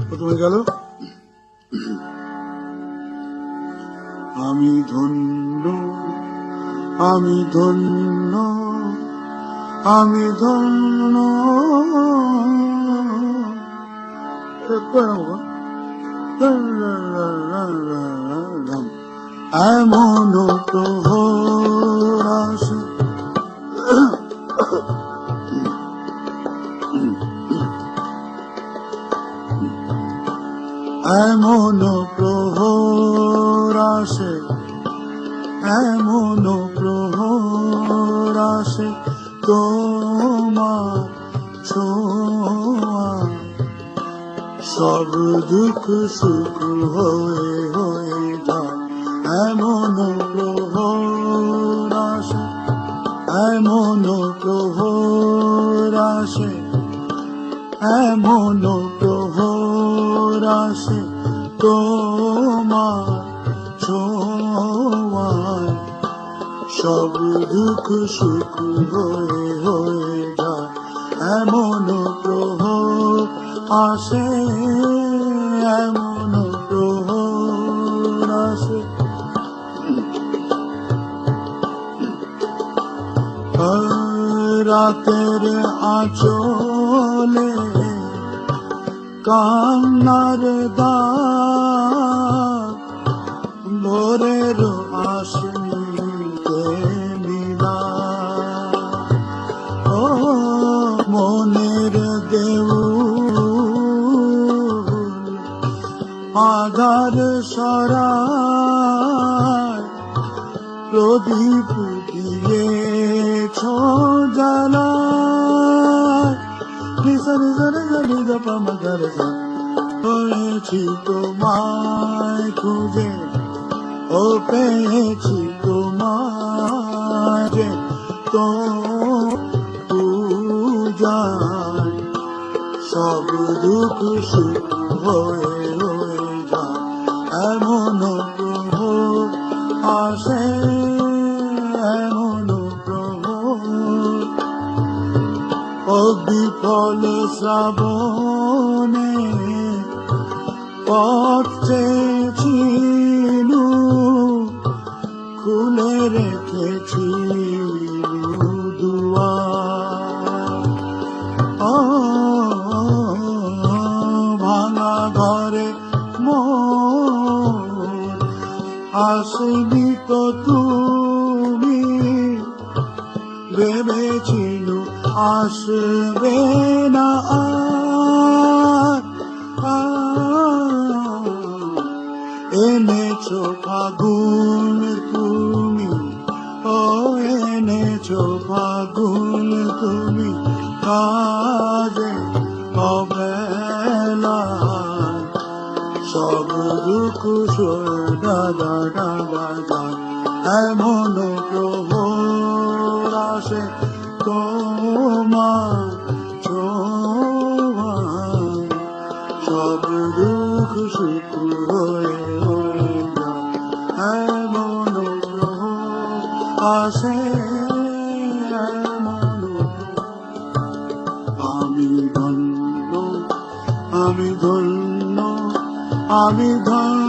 প্রথমে গেল আমি ধন্য, আমি ধন্য, আমি ধন্য, এমন প্রহর আসে, এমন প্রহর আসে, এমন প্রহর আসে তোমার ছোঁয়া, সব দুঃখ সুখ হয়ে হয়ে যায়। এমন প্রহর আসে, এমন প্রহর আসে, এমন প্রহর আসে তোমার ছোঁয়ায়, সব দুঃখ সুখ হয়ে হয়ে যায়। এমন প্রহর আসে, এমন প্রহর আসে, রাতের আঁচলে কান্নার দাগ, ভোরের আশিতে মিলা, ও মনের দেউল আধার সরায়, প্রদীপ দিয়েছ জ্বালায়, হয়েছি তোমায় খুঁজে, ও পেয়েছি তোমায় যে, তো পূজায় সব দুঃখ সুখ হয়ে হয়ে যায়। এমন প্রভু আসে, এমন প্রভু, ও বিফল শ্রাবণে পথ চেয়েছিলু, খুলে রেখেছিলু দুয়ার, ভাঙা ঘরে মোর আসেনি তো তুমি, ভেবেছিল আসবে না আর, এনেছো ফাগুন তুমি, ও এনেছো ফাগুন তুমি, কাজে অবেলায় সব দুঃখ সোনা দাদা দাদা। এমন প্রহর আসে তোমার ছোঁয়ায়, সব দুঃখ সুখ হয়ে হয়ে যায়। এমন প্রহর আসে, এমন আমি ধন্য, আমি ধন্য, আমি ধন্য।